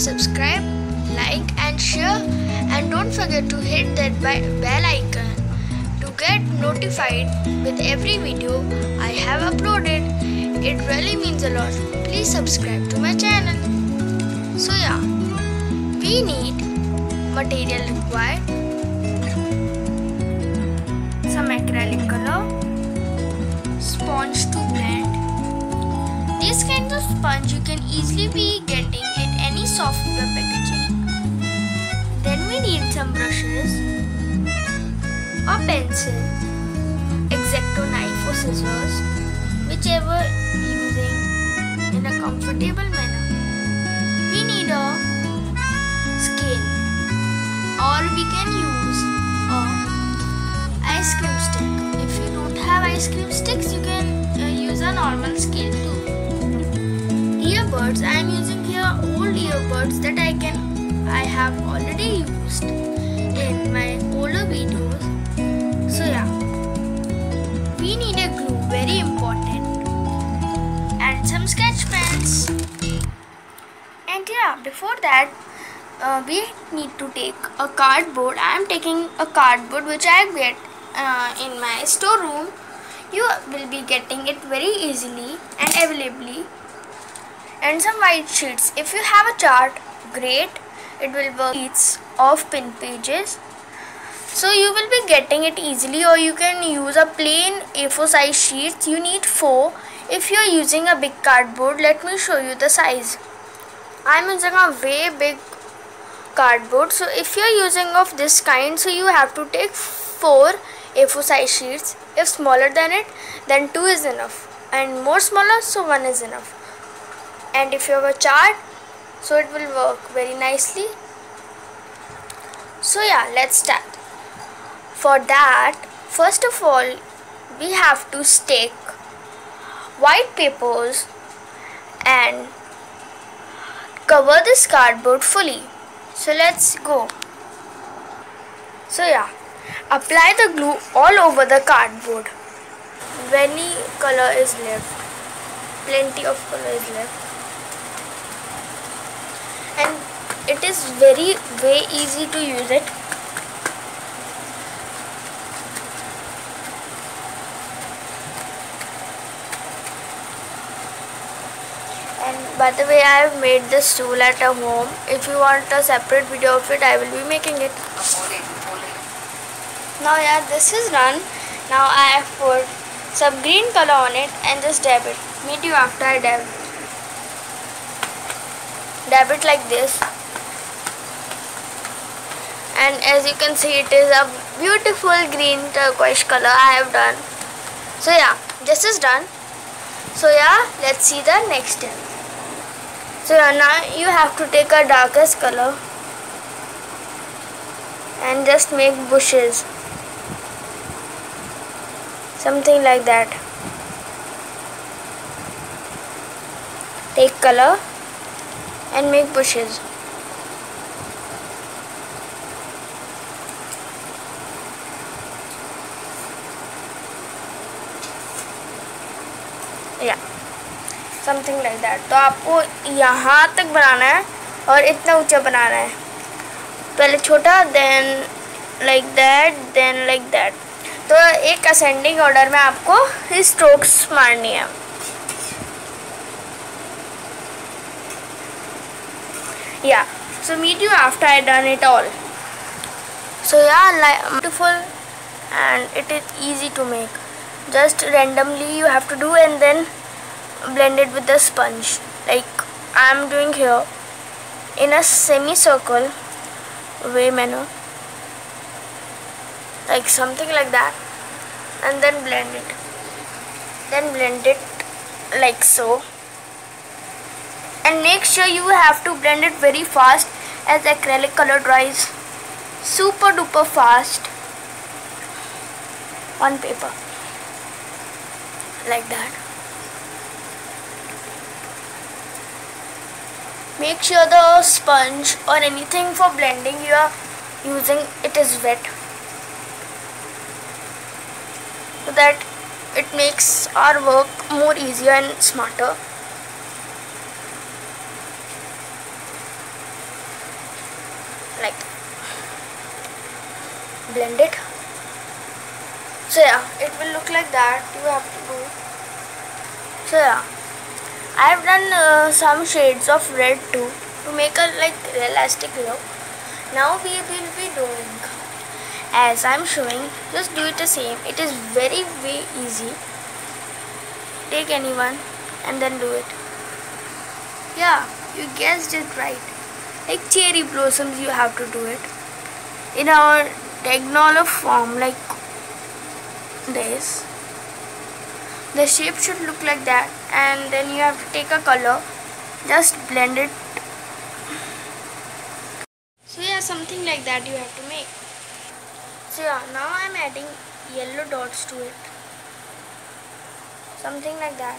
subscribe, like and share, and don't forget to hit that bell icon to get notified with every video I have uploaded. It really means a lot. Please subscribe to my channel. So yeah, we need material required: some acrylic color, sponge to blend. These kinds of sponge you can easily be getting at any software packaging. Then we need some brushes, a pencil, X-Acto knife or scissors, whichever using in a comfortable manner. We need a scale, or we can use a ice cream stick. If you don't have ice cream sticks, you can use a normal scale too. Earbuds. I am using here old earbuds that I have already used in my older videos. So yeah, we need a glue, very important, and some sketch pens. And yeah, before that, we need to take a cardboard. I am taking a cardboard which I get in my storeroom. You will be getting it very easily and availably. And some white sheets. If you have a chart, great, it will work. Sheets of pin pages, so you will be getting it easily, or you can use a plain A4 size sheets. You need 4. If you are using a big cardboard, let me show you the size. I am using a way big cardboard, so if you are using of this kind, so you have to take 4 A4 size sheets. If smaller than it, then 2 is enough, and more smaller, so 1 is enough. And if you have a chart, so it will work very nicely. So yeah, let's start. For that, first of all, we have to stick white papers and cover this cardboard fully. So let's go. So yeah, apply the glue all over the cardboard. Any color is left, plenty of color is left. And it is way easy to use it. And by the way, I have made this tool at home. If you want a separate video of it, I will be making it. Now yeah, this is done. Now I have put some green color on it and just dab it. Meet you after I dab it. Dab it like this, and as you can see, it is a beautiful green turquoise color I have done. So yeah, this is done. So yeah, let's see the next step. So yeah, now you have to take a darkest color and just make bushes, something like that. Take color and make bushes. या something like that. तो आपको यहाँ तक बनाना है और इतना ऊंचा बनाना है. पहले छोटा, then like that, then like that. तो एक असेंडिंग ऑर्डर में आपको स्ट्रोक्स मारनी है. Yeah, so meet you after I done it all. So yeah, beautiful, and it is easy to make. Just randomly you have to do, and then blend it with the sponge, like I am doing here, in a semicircle way manner, like something like that, and then blend it. Then blend it like so. And make sure you have to blend it very fast, as acrylic color dries super duper fast on paper, like that. Make sure the sponge or anything for blending you are using, it is wet, so that it makes our work more easier and smarter. blend it. So yeah, it will look like that. You have to do. So yeah, I have done some shades of red too to make a like realistic look. Now we will be doing as I'm showing. Just do it the same. It is very easy. Take anyone and then do it. Yeah, you guessed it right. Like cherry blossoms, you have to do it in our diagonal form like this. The shape should look like that, and then you have to take a color, just blend it. So yeah, something like that you have to make. So yeah, now I am adding yellow dots to it. Something like that.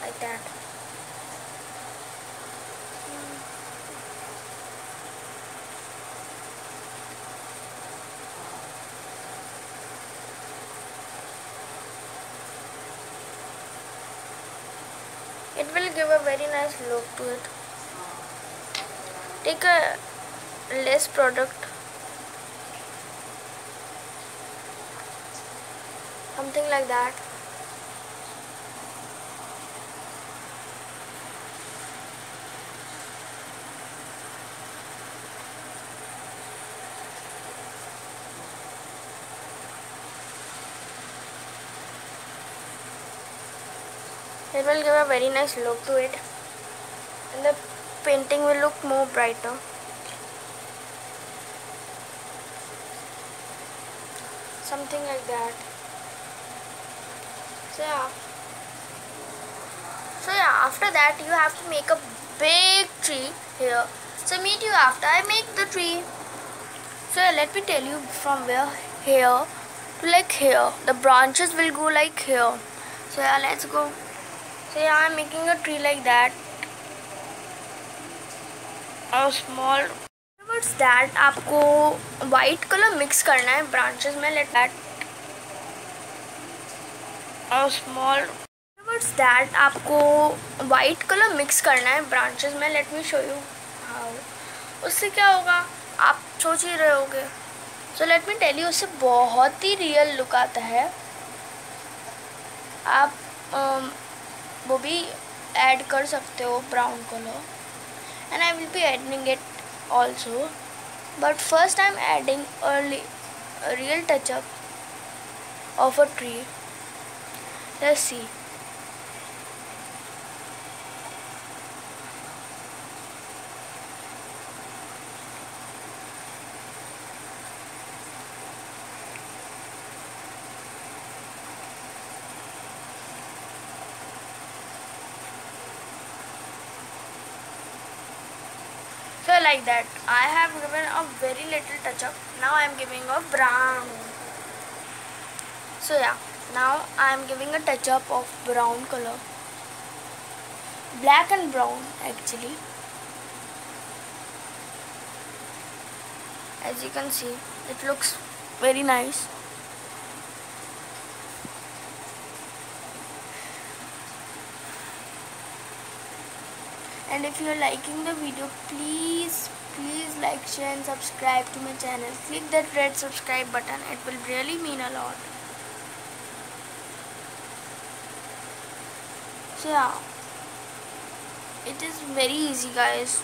Like that. It will give a very nice look to it. Take a less product. Something like that. It will give a very nice look to it, and the painting will look more brighter. Something like that. So yeah, after that you have to make a big tree here. So meet you after I make the tree. So yeah, let me tell you from where here to like here. The branches will go like here. So yeah, let's go. So yeah, I'm making a tree like that. A small. Towards that, आपको white color mix करना है branches में. Let that. A small. Towards that, आपको white color mix करना है branches में. Let me show you how. उससे क्या होगा? आप सोच ही रहे होगे. So let me tell you, उससे बहुत ही real look आता है. आप वो भी ऐड कर सकते हो brown color, and I will be adding it also, but first I am adding a real touch up of a tree. Let's see. So like that, I have given a very little touch up. Now I am giving a brown. So yeah, now I am giving a touch up of brown color. Black and brown actually. As you can see, it looks very nice. And if you are liking the video, please like, share and subscribe to my channel. Click that red subscribe button. It will really mean a lot. So yeah, it is very easy guys.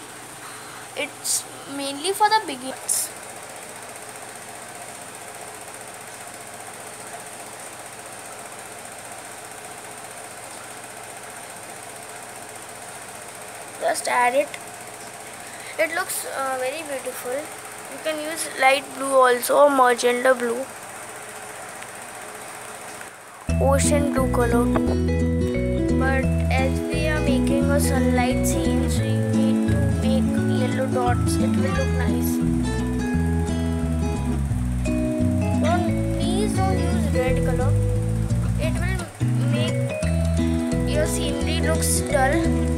It's mainly for the beginners. Just add it. It looks very beautiful. You can use light blue also, or magenta blue, ocean blue color too. But as we are making a sunlight scene, so you need to make yellow dots. It will look nice. Please don't use red color. It will make your scenery looks dull.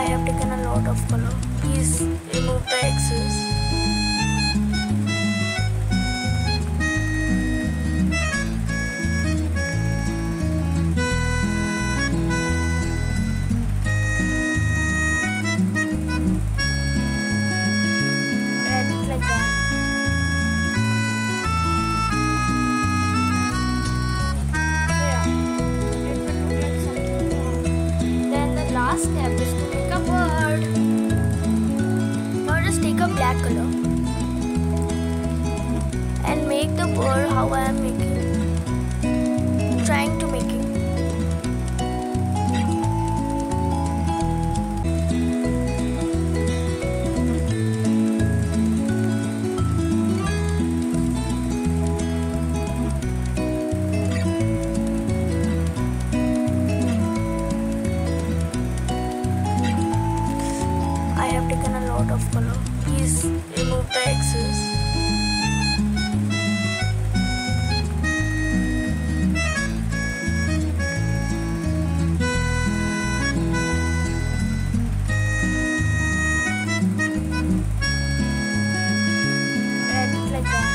have taken a lot of color. Please remove the excess. Add it like that. So yeah, it will look like something more. Then the last step is to make a bird. Now just take a black color and make the bird how I am trying to make it. I have taken a lot of color. Please remove the excess. Add it like that.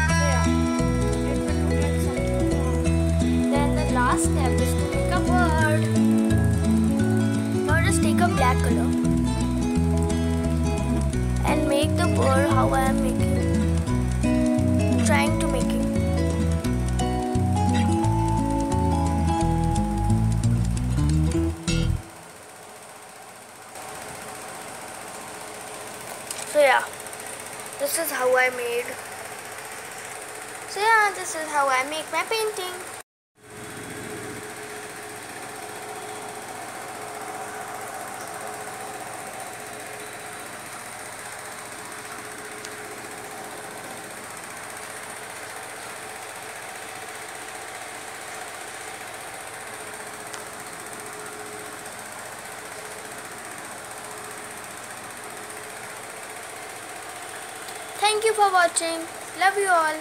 So yeah, it will look like something more. Then the last step is to make a bird. Now just take a black color and make the bird how I am trying to make it. So yeah, this is how I made. So yeah, this is how I make my painting. Thank you for watching. Love you all.